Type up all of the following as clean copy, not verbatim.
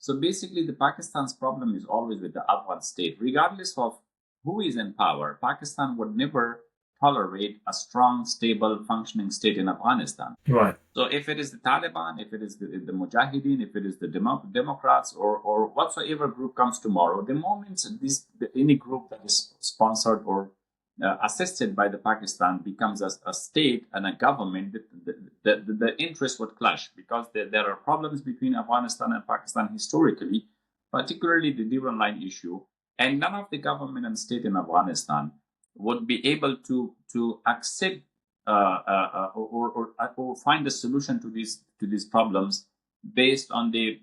So basically, the Pakistan's problem is always with the Afghan state. Regardless of who is in power, Pakistan would never tolerate a strong, stable, functioning state in Afghanistan. Right. So if it is the Taliban, if it is the Mujahideen, if it is the Democrats, or whatsoever group comes tomorrow, the moment any group that is sponsored or assisted by the Pakistan becomes a state and a government, the interest would clash because there are problems between Afghanistan and Pakistan historically, particularly the Duran Line issue, and none of the government and state in Afghanistan would be able to accept or find a solution to these problems based on the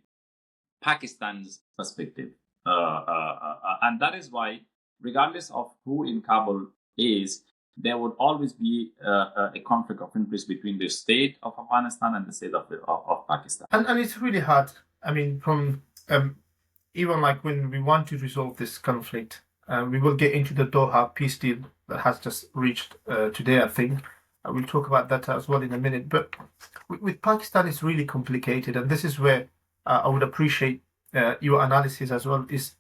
Pakistan's perspective, and that is why, regardless of who in Kabul is, there would always be a conflict of interest between the state of Afghanistan and the state of Pakistan. And it's really hard. I mean, from even like when we want to resolve this conflict, we will get into the Doha peace deal that has just reached today, I think. We'll talk about that as well in a minute. But with Pakistan, it's really complicated. And this is where I would appreciate your analysis as well, is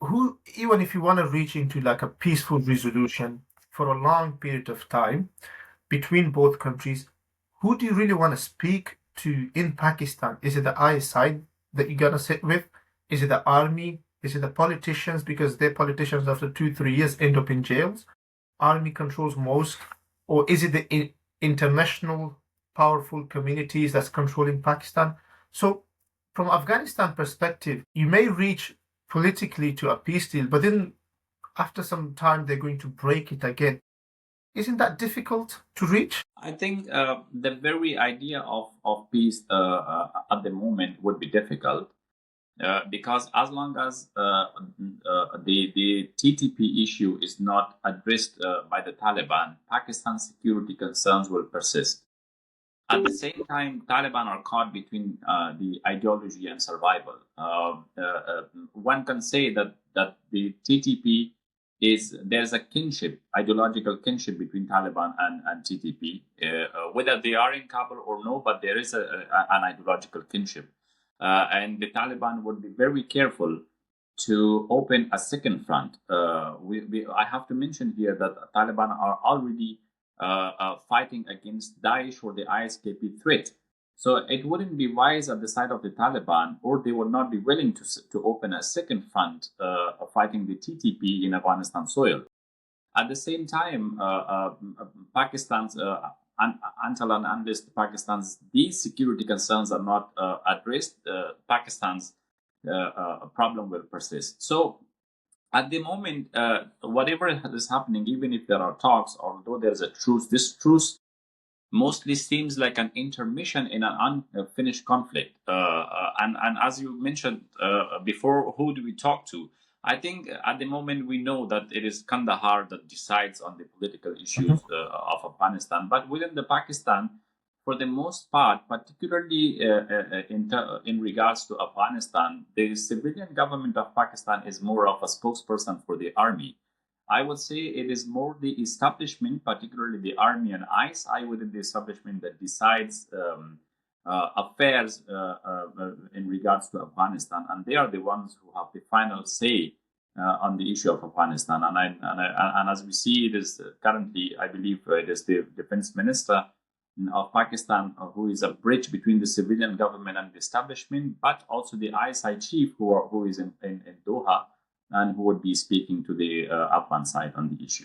who, even if you want to reach into like a peaceful resolution for a long period of time between both countries, who do you really want to speak to in Pakistan? Is it the IS side that you're going to sit with? Is it the army? Is it the politicians? Because their politicians after 2-3 years end up in jails. Army controls most. Or is it the international powerful communities that's controlling Pakistan? So from Afghanistan perspective, you may reach politically to a peace deal, but then after some time, they're going to break it again. Isn't that difficult to reach? I think the very idea of peace at the moment would be difficult. Because as long as the TTP issue is not addressed by the Taliban, Pakistan's security concerns will persist. At the same time, Taliban are caught between the ideology and survival. One can say that the TTP there's a kinship, ideological kinship between Taliban and TTP, whether they are in Kabul or no, but there is an ideological kinship. And the Taliban would be very careful to open a second front. I have to mention here that Taliban are already fighting against Daesh or the ISKP threat. So it wouldn't be wise at the side of the Taliban, or they would not be willing to open a second front fighting the TTP in Afghanistan soil. At the same time, Pakistan's until and unless these security concerns are not addressed, Pakistan's problem will persist. So at the moment, whatever is happening, even if there are talks, although there's a truce, this truce mostly seems like an intermission in an unfinished conflict. And as you mentioned before, who do we talk to? I think at the moment we know that it is Kandahar that decides on the political issues of Afghanistan. But within the Pakistan, for the most part, particularly in regards to Afghanistan, the civilian government of Pakistan is more of a spokesperson for the army. I would say it is more the establishment, particularly the army and ISI within the establishment, that decides affairs in regards to Afghanistan, and they are the ones who have the final say on the issue of Afghanistan. And as we see, it is currently, I believe, it is the defense minister of Pakistan who is a bridge between the civilian government and the establishment, but also the ISI chief who is in Doha and who would be speaking to the Afghan side on the issue.